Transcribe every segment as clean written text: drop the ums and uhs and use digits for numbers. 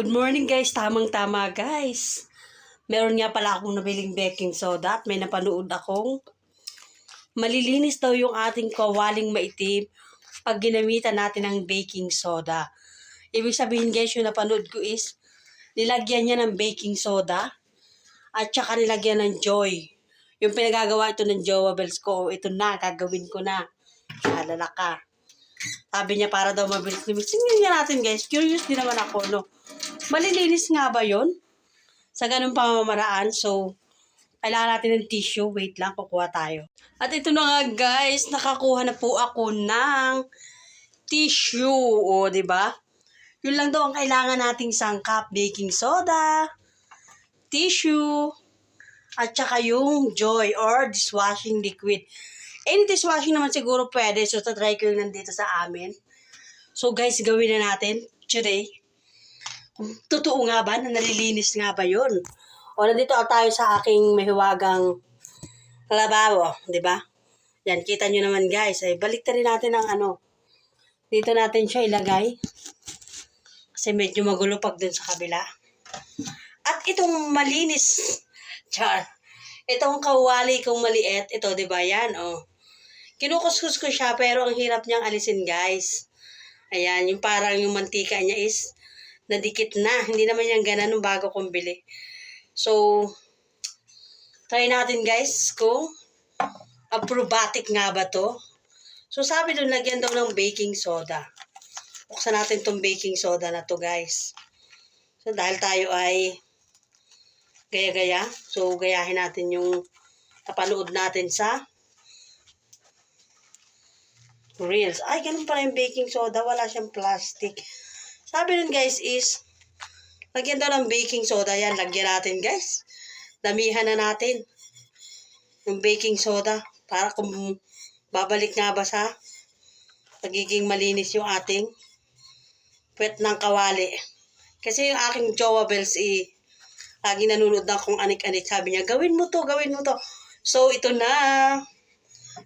Good morning guys, tamang-tama guys. Meron nga pala akong nabiling baking soda at may napanood akong malilinis daw yung ating kawaling maitim pag ginamitan natin ng baking soda. Ibig sabihin guys, yung napanood ko is nilagyan niya ng baking soda at saka nilagyan ng Joy. Yung pinagagawa ito ng Jowa Bells ko, ito na, gagawin ko na. Alala ka. Sabi niya para daw mabilis-limis. Tingnan natin guys, curious din naman ako, no? Malilinis nga ba yon sa ganung pamamaraan? So, kailangan natin ng tissue. Wait lang, kukuha tayo. At ito na nga guys, nakakuha na po ako ng tissue. O, di ba? Yun lang daw ang kailangan nating sangkap. Baking soda, tissue, at saka yung Joy or dishwashing liquid. Any dishwashing naman siguro pwede. So, tatry ko yung nandito sa amin. So, guys, gawin na natin today. Totoo nga ba na nalilinis nga ba yun? O, nandito tayo sa aking mahiwagang lababo, di ba? Yan, kita nyo naman guys. Ay, balik rin natin ang ano. Dito natin siya ilagay. Kasi medyo magulo pag dun sa kabila. At itong malinis, char, itong kawali kong maliit, ito, di ba yan? O, kinukuskus ko siya pero ang hirap niyang alisin guys. Ayan, yung parang yung mantika niya is nadikit na. Hindi naman yan ganun nung bago kong bili. So, try natin guys kung aprobatic nga ba to. So, sabi doon, lagyan daw ng baking soda. Buksan natin tong baking soda na to guys. So, dahil tayo ay gaya-gaya. So, gayahin natin yung napanood natin sa Reels. Ay, ganun pala yung baking soda. Wala siyang plastic. Sabi nun guys is, lagyan daw ng baking soda. Yan, lagyan natin guys. Damihan na natin yung baking soda. Para kung babalik nga ba sa pagiging malinis yung ating puwet ng kawali. Kasi yung aking Jowa Bells lagi nanonood na kung anik-anik. Sabi niya, gawin mo to, gawin mo to. So, ito na.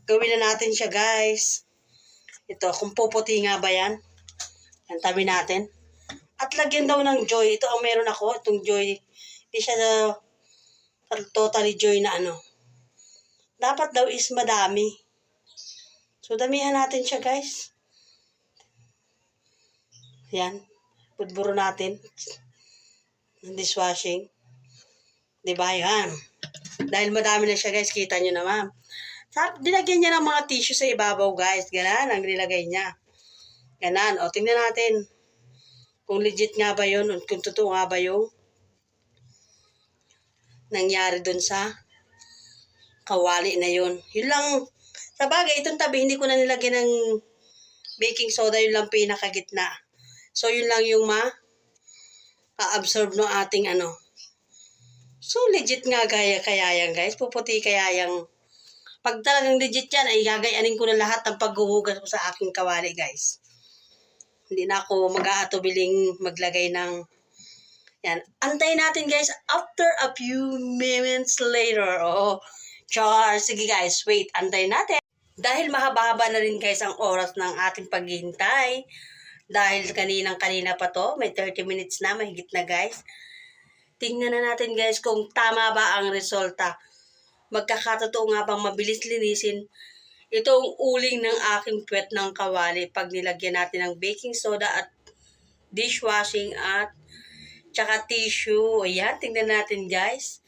Gawin na natin siya guys. Ito, kung puputi nga ba yan. Yan, tabi natin. At lagyan daw ng Joy. Ito ang meron ako. Itong Joy. Hindi siya totally Joy na ano. Dapat daw is madami. So, damihan natin siya guys. Yan. Budburo natin. Dishwashing. Diba yan? Dahil madami na siya guys. Kita nyo naman. Dinagyan niya ng mga tissue sa ibabaw guys. Ganan ang nilagay niya. Ganan. O, tingnan natin. Kung legit nga ba yun. Kung totoo nga ba yung nangyari dun sa kawali na yun. Yun lang. Sa bagay, itong tabi, hindi ko na nilagyan ng baking soda. Yun lang pinakagitna. So, yun lang yung ma-absorb ng ating ano. So, legit nga kaya yan guys. Puputi kaya yung pag talagang legit yan, ay gagayanin ko na lahat ng paghuhugas ko sa aking kawali, guys. Hindi na ako mag-aatubiling maglagay ng yan. Antayin natin, guys, after a few minutes later. Oh, char. Sige, guys, wait. Antayin natin. Dahil mahaba-haba na rin, guys, ang oras ng ating paghihintay. Dahil kaninang-kanina pa to, may 30 minutes na, mahigit na, guys. Tingnan na natin, guys, kung tama ba ang resulta. Magkakatotoo nga bang mabilis linisin itong uling ng aking puwet ng kawali pag nilagyan natin ng baking soda at dishwashing at tsaka tissue. Ayan, tingnan natin guys.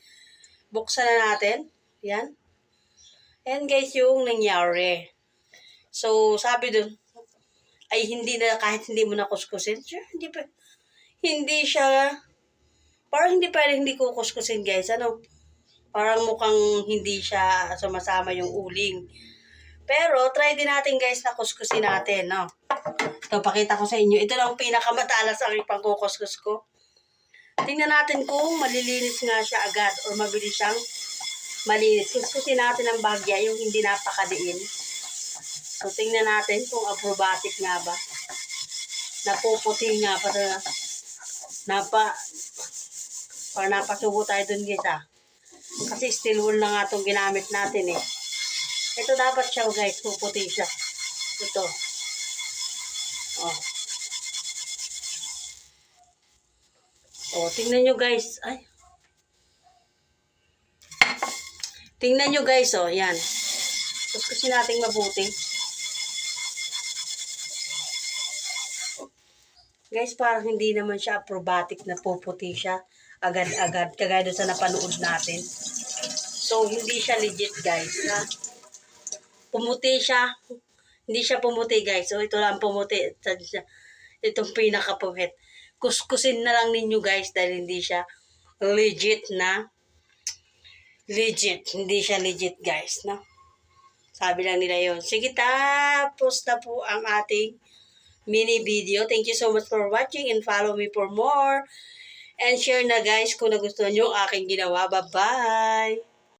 Buksan na natin. Ayan. Ayan guys yung nangyari. So, sabi dun, ay hindi na, kahit hindi mo na kuskusin, sure, hindi siya, parang hindi pwede hindi kukuskusin guys. Ano? Parang mukhang hindi siya sumasama yung uling. Pero, try din natin guys na kuskusin natin, no? Ito, pakita ko sa inyo. Ito lang pinakamatalas ang pangkukuskus ko. Tingnan natin kung malilinis nga siya agad or mabilis siyang malinis. Kuskusin natin ang bagya, yung hindi napakadiin. So, tingnan natin kung aprobatic nga ba. Napuputi nga pa. Napasubo tayo dun guys, Kasi steel wool na nga itong ginamit natin eh. Ito dapat siya guys, puputi siya. Ito. Oh. O, tingnan nyo guys. Ay. Tingnan nyo guys, o. Yan. Kuskusin natin mabuti. Guys, parang hindi naman siya acrobatic na puputi siya agad-agad. Kagaya doon sa napanood natin. So, hindi siya legit guys. Ha? Pumuti siya. Hindi siya pumuti guys. So, ito lang pumuti. Itong pinakapuwit. Kuskusin na lang ninyo guys dahil hindi siya legit na Hindi siya legit guys. No? Sabi lang nila yon. Sige, tapos na po ang ating mini video. Thank you so much for watching and follow me for more. And share na guys kung nagustuhan nyo ang aking ginawa. Bye-bye!